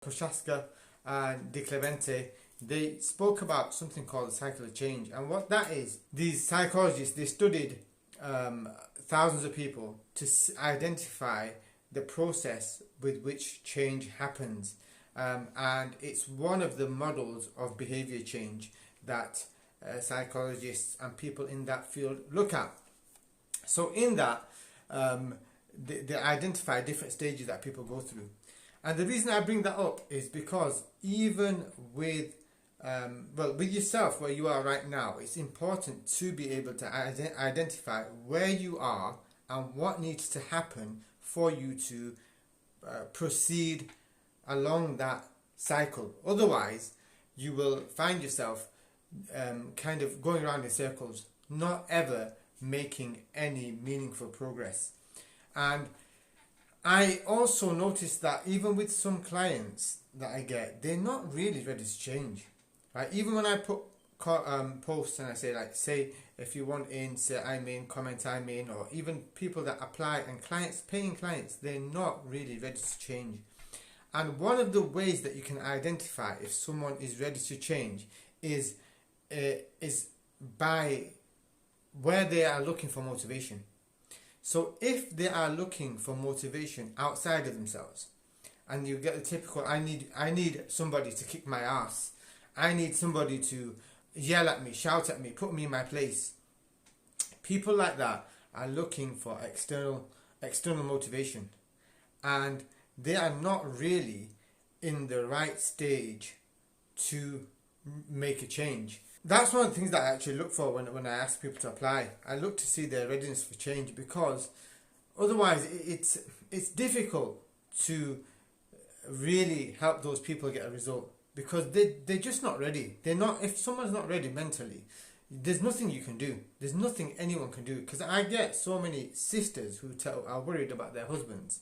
Prochaska and De Clemente, they spoke about something called the cycle of change. And what that is, these psychologists, they studied thousands of people to identify the process with which change happens. And it's one of the models of behavior change that psychologists and people in that field look at. So in that, they identify different stages that people go through. And the reason I bring that up is because even with with yourself, where you are right now, it's important to be able to identify where you are and what needs to happen for you to proceed along that cycle. Otherwise, you will find yourself kind of going around in circles, not ever making any meaningful progress. And I also noticed that even with some clients that I get, they're not really ready to change. Right? Even when I put posts and I say, like, say if you want in, say I'm in, comment I'm in, or even people that apply and clients, paying clients, they're not really ready to change. And one of the ways that you can identify if someone is ready to change is by where they are looking for motivation. So if they are looking for motivation outside of themselves, and you get the typical, I need somebody to kick my ass, I need somebody to yell at me, shout at me, put me in my place. People like that are looking for external motivation, and they are not really in the right stage to make a change. That's one of the things that I actually look for when I ask people to apply. I look to see their readiness for change, because otherwise it's difficult to really help those people get a result, because they're just not ready. They're not. If someone's not ready mentally, there's nothing you can do. There's nothing anyone can do. Because I get so many sisters who are worried about their husbands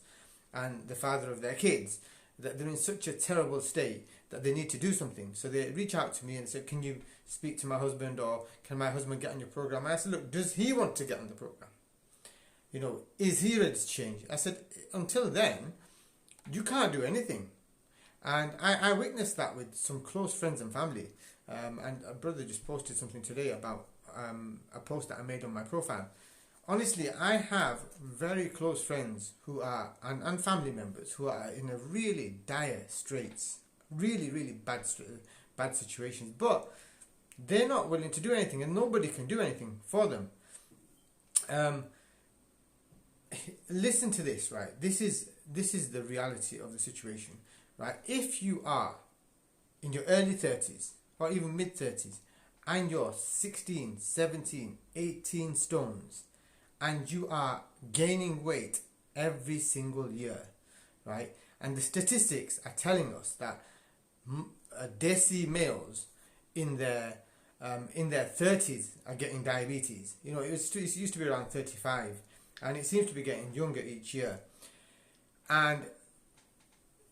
and the father of their kids, that they're in such a terrible state that they need to do something. So they reach out to me and say, can you speak to my husband, or can my husband get on your program? And I said, look, does he want to get on the program? You know, is he ready to change? I said, until then, you can't do anything. And I witnessed that with some close friends and family. And a brother just posted something today about a post that I made on my profile. Honestly, I have very close friends who are, and family members who are in a really dire straits, really, really bad situations, but they're not willing to do anything, and nobody can do anything for them. Listen to this, right? This is the reality of the situation, right? If you are in your early 30s or even mid 30s and you're 16, 17, 18 stones, and you are gaining weight every single year, right? And the statistics are telling us that Desi males in their 30s are getting diabetes. You know, it used to be around 35, and it seems to be getting younger each year. And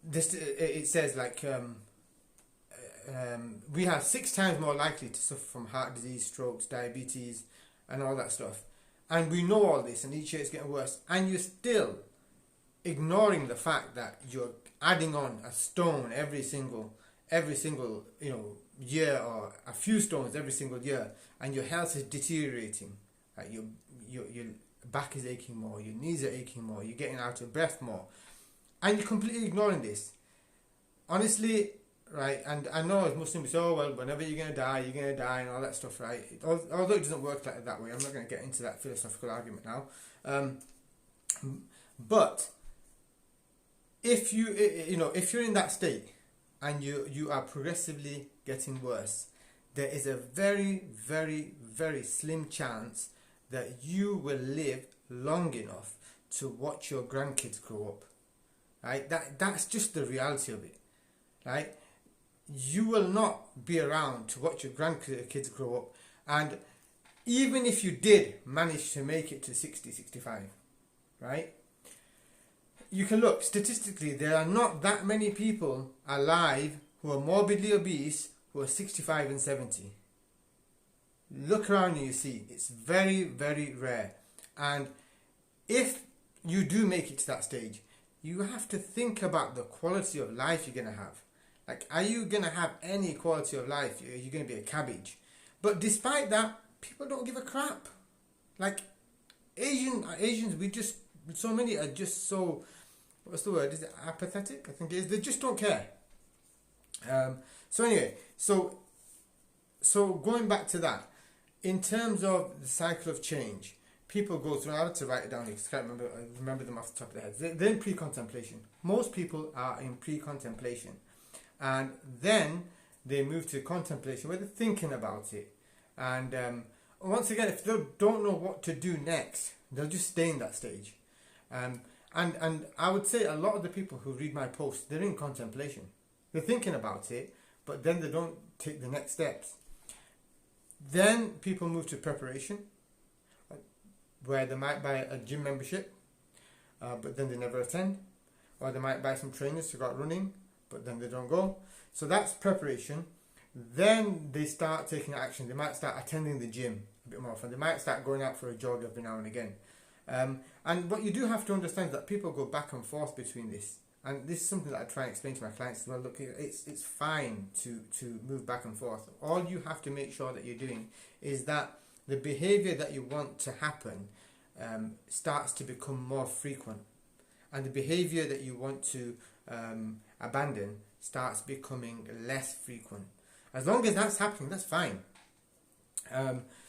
this, it says, like, we have 6 times more likely to suffer from heart disease, strokes, diabetes, and all that stuff. And we know all this, and each year it's getting worse. And you're still ignoring the fact that you're adding on a stone every single year, or a few stones every single year, and your health is deteriorating. Like your back is aching more, your knees are aching more, you're getting out of breath more, and you're completely ignoring this. Honestly, right? And I know as Muslims, oh well, whenever you're going to die, and all that stuff, right? Although it doesn't work like that way, I'm not going to get into that philosophical argument now. But if if you're in that state and you are progressively getting worse, there is a very, very, very slim chance that you will live long enough to watch your grandkids grow up. Right? That's just the reality of it. Right? You will not be around to watch your grandkids grow up. And even if you did manage to make it to 60, 65, right? You can look, statistically, there are not that many people alive who are morbidly obese who are 65 and 70. Look around and you see, it's very, very rare. And if you do make it to that stage, you have to think about the quality of life you're going to have. Like, are you going to have any quality of life? You're going to be a cabbage. But despite that, people don't give a crap. Like, Asians, so many are just so, what's the word? Is it apathetic? I think it is. They just don't care. So anyway, so going back to that, in terms of the cycle of change, people go through, I had to write it down because I can't remember them off the top of their heads. They're in pre-contemplation. Most people are in pre-contemplation. And then they move to contemplation where they're thinking about it. And once again, if they don't know what to do next, they'll just stay in that stage. And I would say a lot of the people who read my posts, they're in contemplation. They're thinking about it, but then they don't take the next steps. Then people move to preparation, where they might buy a gym membership, but then they never attend. Or they might buy some trainers to go out running, but then they don't go. So that's preparation. Then they start taking action. They might start attending the gym a bit more often. They might start going out for a jog every now and again. And what you do have to understand is that people go back and forth between this. And this is something that I try and explain to my clients as well. Look, it's fine to move back and forth. All you have to make sure that you're doing is that the behavior that you want to happen starts to become more frequent. And the behavior that you want to abandon starts becoming less frequent. As long as that's happening, that's fine.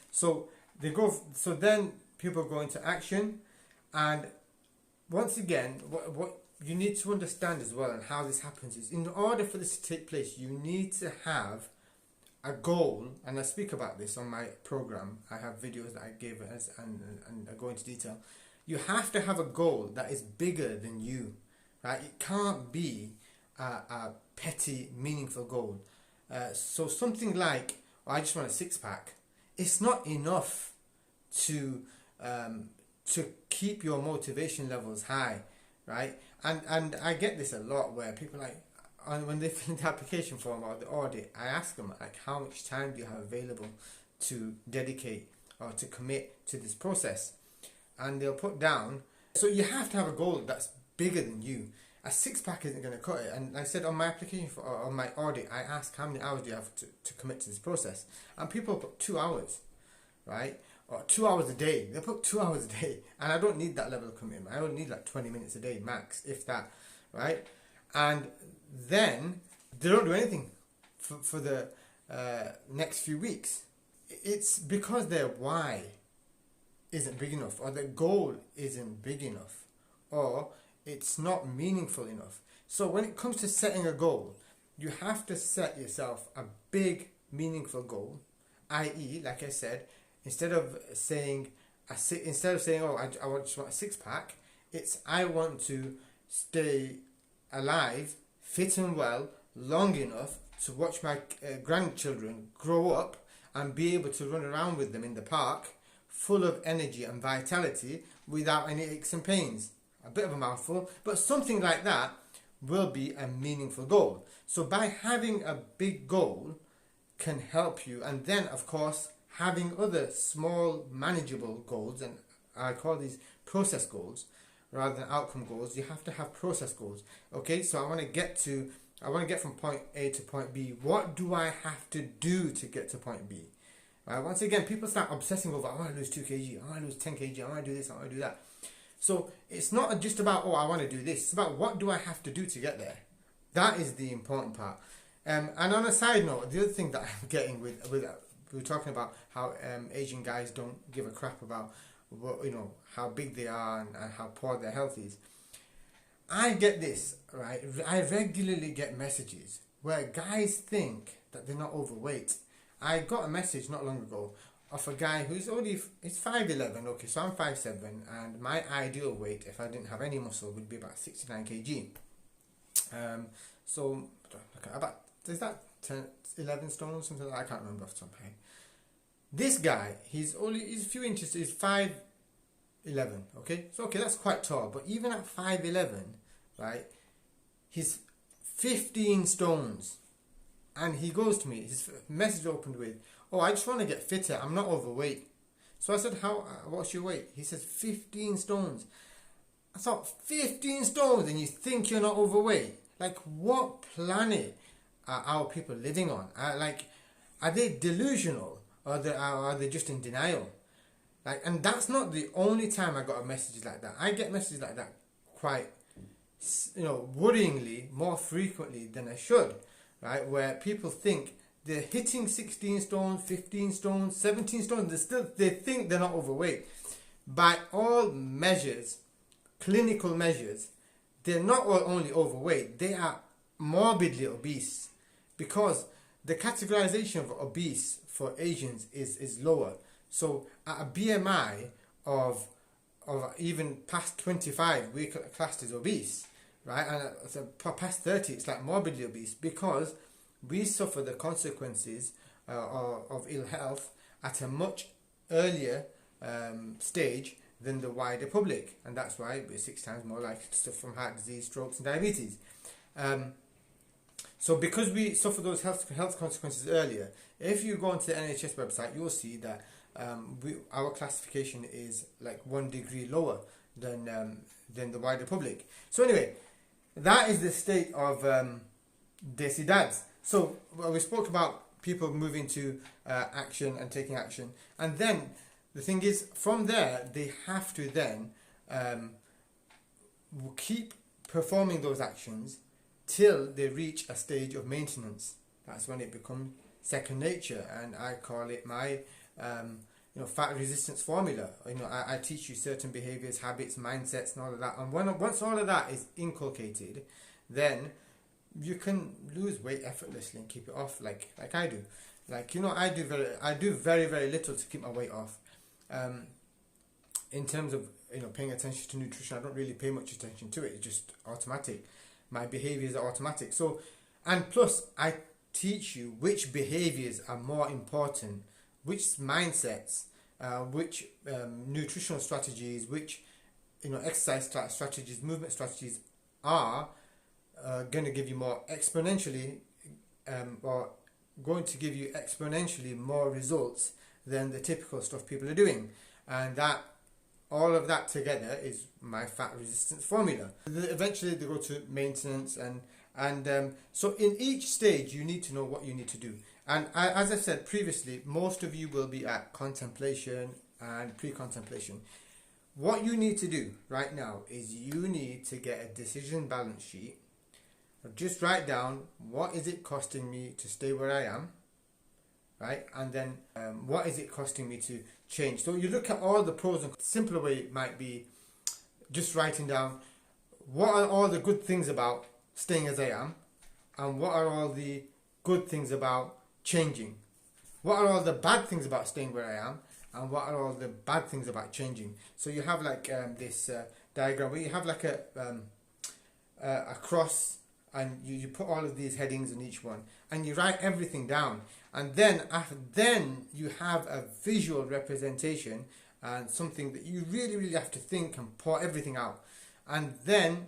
So then people go into action, and once again, what you need to understand as well, and how this happens, is in order for this to take place, you need to have a goal. And I speak about this on my program. I have videos that I give and I go into detail. You have to have a goal that is bigger than you, right? It can't be a petty, meaningful goal. So something like, I just want a six-pack. It's not enough to keep your motivation levels high, right? And I get this a lot where people when they fill in the application form or the audit, I ask them, like, how much time do you have available to dedicate or to commit to this process? And they'll put down, so you have to have a goal that's bigger than you. A six-pack isn't going to cut it. And I said on my application on my audit, I asked how many hours do you have to commit to this process, and people put 2 hours, right? Or 2 hours a day. They put 2 hours a day, and I don't need that level of commitment. I only need like 20 minutes a day max, if that, right? And then they don't do anything for the next few weeks. It's because their why isn't big enough, or the goal isn't big enough, or it's not meaningful enough. So when it comes to setting a goal, you have to set yourself a big, meaningful goal, i.e., like I said, instead of saying, oh, I just want a six-pack, it's I want to stay alive, fit and well, long enough to watch my grandchildren grow up and be able to run around with them in the park, full of energy and vitality without any aches and pains. A bit of a mouthful, but something like that will be a meaningful goal. So by having a big goal can help you, and then of course having other small manageable goals, and I call these process goals rather than outcome goals. You have to have process goals. Okay, so I want to get from point A to point B. What do I have to do to get to point B? Right? Once again, people start obsessing over, I want to lose 2 kg, I want to lose 10 kg, I want to do this, I want to do that. So it's not just about, I want to do this. It's about, what do I have to do to get there? That is the important part. And on a side note, the other thing that I'm getting with we were talking about how Asian guys don't give a crap about how big they are and how poor their health is. I get this, right? I regularly get messages where guys think that they're not overweight. I got a message not long ago of a guy who's he's 5'11", okay, so I'm 5'7", and my ideal weight, if I didn't have any muscle, would be about 69 kg. So about, is that 11 stone or something? I can't remember off the top of my head. This guy, he's a few inches, he's 5'11", okay? So okay, that's quite tall, but even at 5'11", right, he's 15 stones. And he goes to me, his message opened with, oh, I just want to get fitter, I'm not overweight. So I said, what's your weight? He says 15 stones. I thought 15 stones and you think you're not overweight? Like, what planet are our people living on? Are they delusional, or are they just in denial? Like, and that's not the only time I got a message like that. I get messages like that quite, worryingly more frequently than I should, right? Where people think they're hitting 16 stones, 15 stones, 17 stones. They think they're not overweight. By all measures, clinical measures, they're not only overweight, they are morbidly obese, because the categorization of obese for Asians is lower. So at a BMI of even past 25, we're classed as obese, right? And so past 30, it's like morbidly obese, because we suffer the consequences of ill health at a much earlier stage than the wider public, and that's why we're 6 times more likely to suffer from heart disease, strokes and diabetes. So because we suffer those health consequences earlier, if you go onto the NHS website, you'll see that our classification is like 1 degree lower than the wider public. So anyway, that is the state of Desi dads. So we spoke about people moving to action and taking action, and then the thing is, from there they have to then keep performing those actions till they reach a stage of maintenance. That's when it becomes second nature, and I call it my fat resistance formula. I teach you certain behaviors, habits, mindsets and all of that, and once all of that is inculcated, then you can lose weight effortlessly and keep it off like I do. I do very, very little to keep my weight off. In terms of paying attention to nutrition, I don't really pay much attention to it. It's just automatic. My behaviors are automatic. So, and plus I teach you which behaviors are more important, which mindsets, which nutritional strategies, which exercise strategies, movement strategies are going to give you more exponentially, or going to give you exponentially more results than the typical stuff people are doing. And that, all of that together is my fat resistance formula. Eventually they go to maintenance, and so in each stage you need to know what you need to do. And as I said previously, most of you will be at contemplation and pre-contemplation. What you need to do right now is you need to get a decision balance sheet. Just write down, what is it costing me to stay where I am, right? And then what is it costing me to change? So you look at all the pros and cons. Simpler way might be just writing down, what are all the good things about staying as I am, and what are all the good things about changing? What are all the bad things about staying where I am, and what are all the bad things about changing? So you have like this diagram where you have like a cross, and you put all of these headings in each one, and you write everything down, and then you have a visual representation and something that you really have to think and pour everything out, and then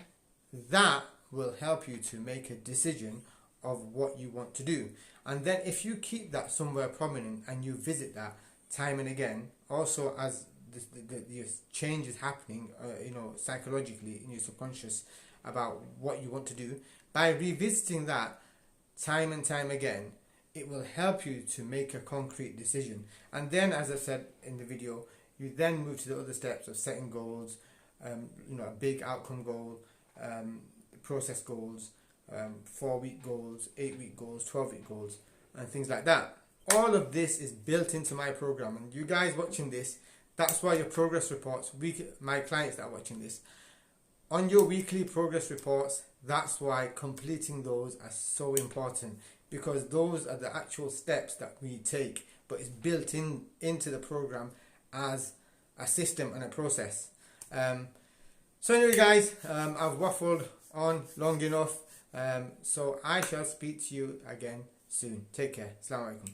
that will help you to make a decision of what you want to do. And then if you keep that somewhere prominent and you visit that time and again, also as the change is happening, psychologically in your subconscious about what you want to do, by revisiting that time and time again, it will help you to make a concrete decision. And then, as I said in the video, you then move to the other steps of setting goals, a big outcome goal, process goals, 4-week goals, 8-week goals, 12-week goals, and things like that. All of this is built into my program, and you guys watching this, that's why your progress reports, my clients that are watching this, on your weekly progress reports, that's why completing those are so important, because those are the actual steps that we take, but it's built into the program as a system and a process. So anyway guys, I've waffled on long enough, so I shall speak to you again soon. Take care. Assalamu alaikum.